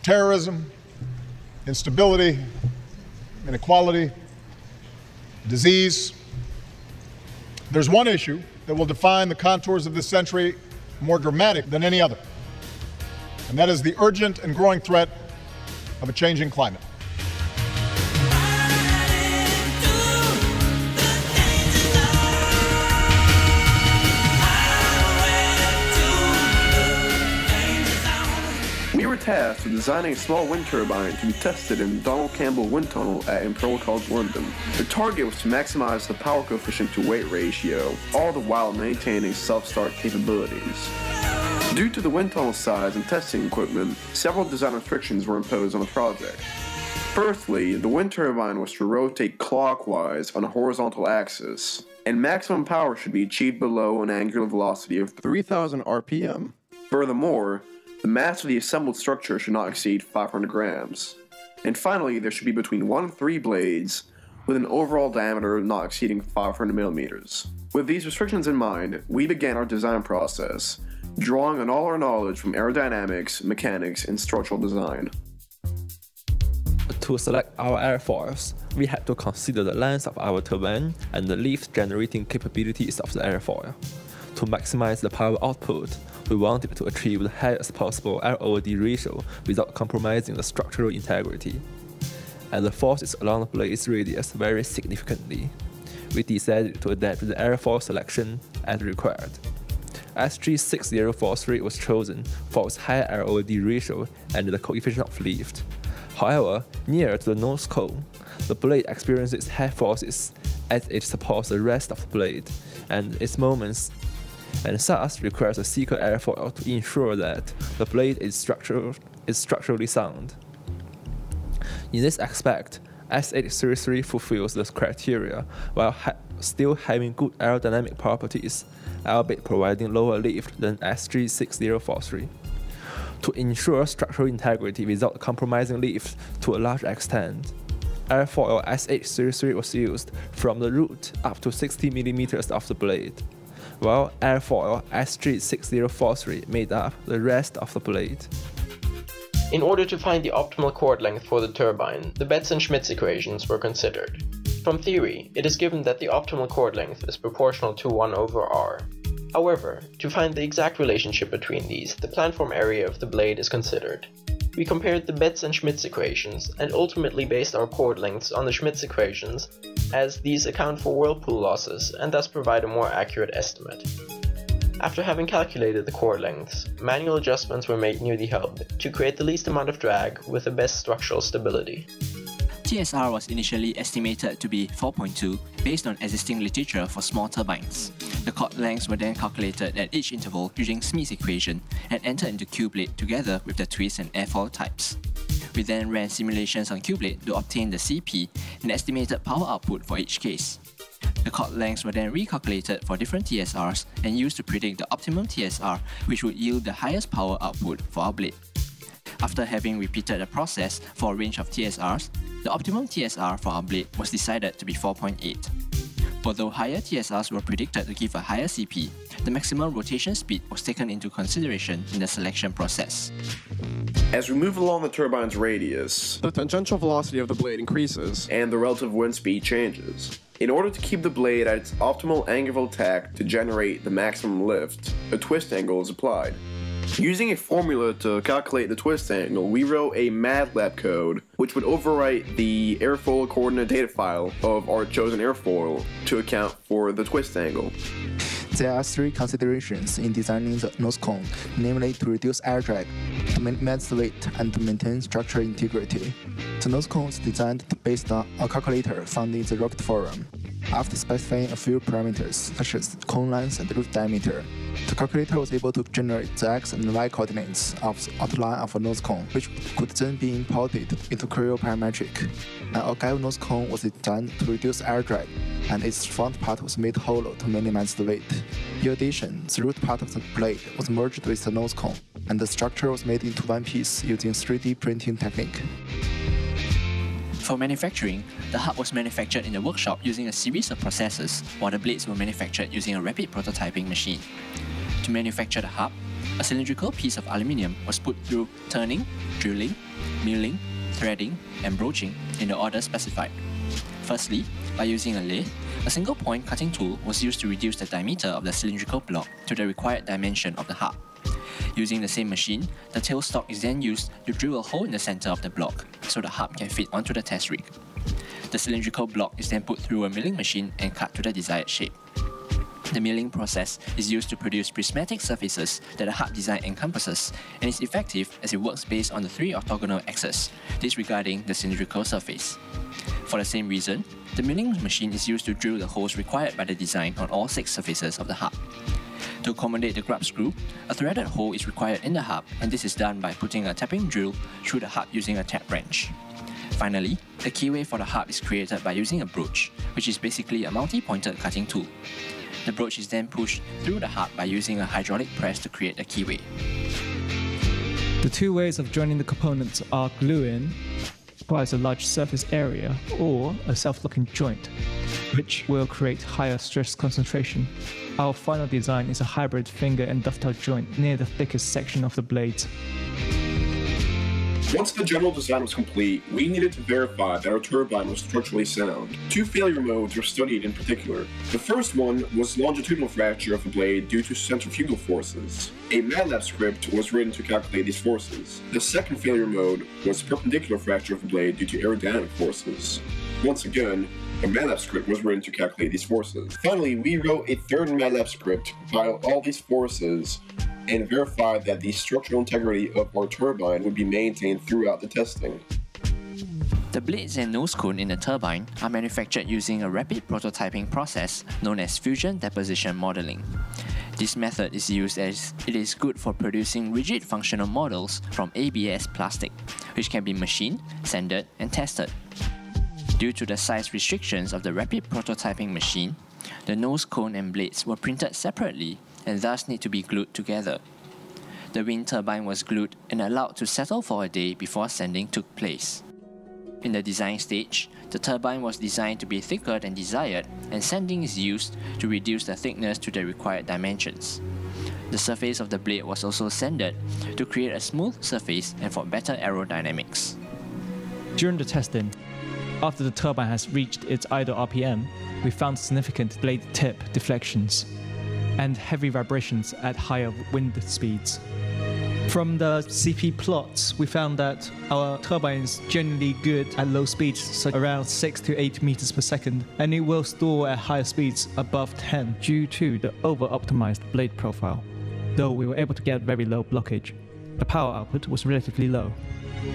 terrorism, instability, inequality, disease. There's one issue that will define the contours of this century more dramatic than any other, and that is the urgent and growing threat of a changing climate. We were tasked with designing a small wind turbine to be tested in Donald Campbell Wind Tunnel at Imperial College London. The target was to maximize the power coefficient to weight ratio, all the while maintaining self-start capabilities. Due to the wind tunnel size and testing equipment, several design restrictions were imposed on the project. Firstly, the wind turbine was to rotate clockwise on a horizontal axis, and maximum power should be achieved below an angular velocity of 3,000 RPM. Furthermore, the mass of the assembled structure should not exceed 500 grams. And finally, there should be between 1 and 3 blades, with an overall diameter not exceeding 500 millimeters. With these restrictions in mind, we began our design process, drawing on all our knowledge from aerodynamics, mechanics, and structural design. To select our airfoils, we had to consider the length of our turbine and the lift generating capabilities of the airfoil. To maximize the power output, we wanted to achieve the highest possible ROD ratio without compromising the structural integrity. As the forces along the blade's radius vary significantly, we decided to adapt the airfoil selection as required. SG6043 was chosen for its high ROD ratio and the coefficient of lift. However, near to the nose cone, the blade experiences high forces as it supports the rest of the blade and its moments, and thus requires a Seeker airfoil to ensure that the blade is structurally sound. In this aspect, S833 fulfills this criteria while still having good aerodynamic properties, albeit providing lower lift than SG6043. To ensure structural integrity without compromising lift to a large extent, airfoil S833 was used from the root up to 60 mm of the blade, while airfoil SG6043 made up the rest of the blade. In order to find the optimal chord length for the turbine, the Betz and Schmitz equations were considered. From theory, it is given that the optimal chord length is proportional to 1/r. However, to find the exact relationship between these, the planform area of the blade is considered. We compared the Betz and Schmitz equations, and ultimately based our chord lengths on the Schmitz equations, as these account for whirlpool losses and thus provide a more accurate estimate. After having calculated the chord lengths, manual adjustments were made near the hub to create the least amount of drag with the best structural stability. TSR was initially estimated to be 4.2 based on existing literature for small turbines. The chord lengths were then calculated at each interval using Smith's equation and entered into Q-Blade together with the twist and airfoil types. We then ran simulations on Q-Blade to obtain the CP and estimated power output for each case. The chord lengths were then recalculated for different TSRs and used to predict the optimum TSR, which would yield the highest power output for our blade. After having repeated the process for a range of TSRs, the optimum TSR for our blade was decided to be 4.8. Although higher TSRs were predicted to give a higher CP, the maximum rotation speed was taken into consideration in the selection process. As we move along the turbine's radius, the tangential velocity of the blade increases, and the relative wind speed changes. In order to keep the blade at its optimal angle of attack to generate the maximum lift, a twist angle is applied. Using a formula to calculate the twist angle, we wrote a MATLAB code which would overwrite the airfoil coordinate data file of our chosen airfoil to account for the twist angle. There are 3 considerations in designing the nose cone, namely to reduce air drag, to minimize the weight, and to maintain structural integrity. The nose cone was designed based on a calculator found in the Rocket Forum. After specifying a few parameters, such as cone length and root diameter, the calculator was able to generate the x and y coordinates of the outline of a nose cone, which could then be imported into Creo parametric. An Ogilvy nose cone was designed to reduce air drag, and its front part was made hollow to minimize the weight. In addition, the root part of the blade was merged with the nose cone, and the structure was made into one piece using 3D printing technique. For manufacturing, the hub was manufactured in a workshop using a series of processes, while the blades were manufactured using a rapid prototyping machine. To manufacture the hub, A cylindrical piece of aluminium was put through turning, drilling, milling, threading, and broaching in the order specified. Firstly, by using a lathe, a single point cutting tool was used to reduce the diameter of the cylindrical block to the required dimension of the hub. Using the same machine, the tailstock is then used to drill a hole in the center of the block so the hub can fit onto the test rig. The cylindrical block is then put through a milling machine and cut to the desired shape. The milling process is used to produce prismatic surfaces that the hub design encompasses and is effective as it works based on the 3 orthogonal axes, disregarding the cylindrical surface. For the same reason, the milling machine is used to drill the holes required by the design on all 6 surfaces of the hub. To accommodate the grub screw, a threaded hole is required in the hub, and this is done by putting a tapping drill through the hub using a tap wrench. Finally, the keyway for the hub is created by using a broach, which is basically a multi-pointed cutting tool. The broach is then pushed through the hub by using a hydraulic press to create a keyway. The 2 ways of joining the components are glue-in, requires a large surface area, or a self-locking joint, which will create higher stress concentration. Our final design is a hybrid finger and dovetail joint near the thickest section of the blades. Once the general design was complete, we needed to verify that our turbine was structurally sound. 2 failure modes were studied in particular. The first one was longitudinal fracture of the blade due to centrifugal forces. A MATLAB script was written to calculate these forces. The second failure mode was perpendicular fracture of the blade due to aerodynamic forces. Once again, a MATLAB script was written to calculate these forces. Finally, we wrote a third MATLAB script to compile all these forces and verify that the structural integrity of our turbine would be maintained throughout the testing. The blades and nose cone in the turbine are manufactured using a rapid prototyping process known as fusion deposition modeling. This method is used as it is good for producing rigid functional models from ABS plastic, which can be machined, sanded, and tested. Due to the size restrictions of the rapid prototyping machine, the nose cone and blades were printed separately and thus need to be glued together. The wind turbine was glued and allowed to settle for a day before sanding took place. In the design stage, the turbine was designed to be thicker than desired, and sanding is used to reduce the thickness to the required dimensions. The surface of the blade was also sanded to create a smooth surface and for better aerodynamics. During the testing, after the turbine has reached its idle RPM, we found significant blade tip deflections and heavy vibrations at higher wind speeds. From the CP plots, we found that our turbine is generally good at low speeds, so around 6 to 8 meters per second, and it will stall at higher speeds above 10 due to the over-optimized blade profile. Though we were able to get very low blockage, the power output was relatively low.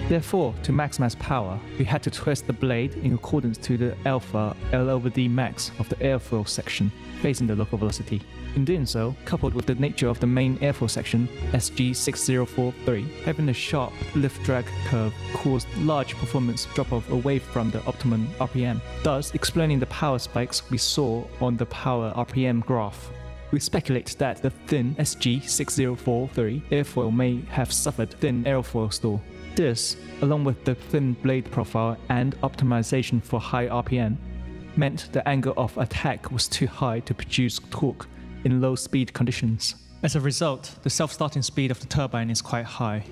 Therefore, to maximize power, we had to twist the blade in accordance to the alpha L/D max of the airfoil section facing the local velocity. In doing so, coupled with the nature of the main airfoil section, SG6043, having a sharp lift-drag curve caused large performance drop-off away from the optimum RPM, thus explaining the power spikes we saw on the power RPM graph. We speculate that the thin SG6043 airfoil may have suffered thin airfoil stall. This, along with the thin blade profile and optimization for high RPM, meant the angle of attack was too high to produce torque in low speed conditions. As a result, the self-starting speed of the turbine is quite high.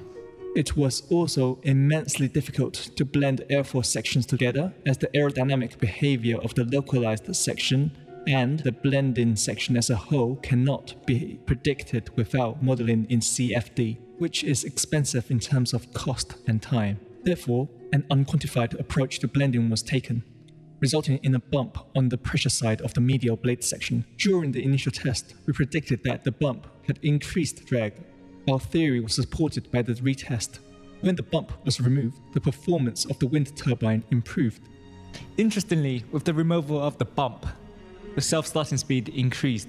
It was also immensely difficult to blend airfoil sections together, as the aerodynamic behavior of the localized section and the blending section as a whole cannot be predicted without modeling in CFD, which is expensive in terms of cost and time. Therefore, an unquantified approach to blending was taken, resulting in a bump on the pressure side of the medial blade section. During the initial test, we predicted that the bump had increased drag. Our theory was supported by the retest. When the bump was removed, the performance of the wind turbine improved. Interestingly, with the removal of the bump, the self-starting speed increased.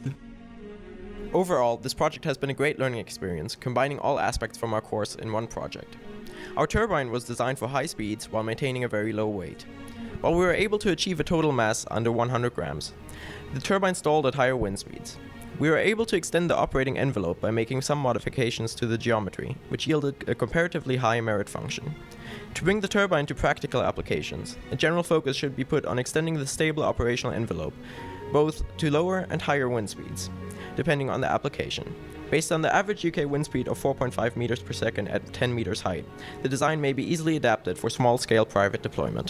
Overall, this project has been a great learning experience, combining all aspects from our course in one project. Our turbine was designed for high speeds while maintaining a very low weight. While we were able to achieve a total mass under 100 grams, the turbine stalled at higher wind speeds. We were able to extend the operating envelope by making some modifications to the geometry, which yielded a comparatively high merit function. To bring the turbine to practical applications, a general focus should be put on extending the stable operational envelope, both to lower and higher wind speeds, depending on the application. Based on the average UK wind speed of 4.5 meters per second at 10 meters height, the design may be easily adapted for small-scale private deployment.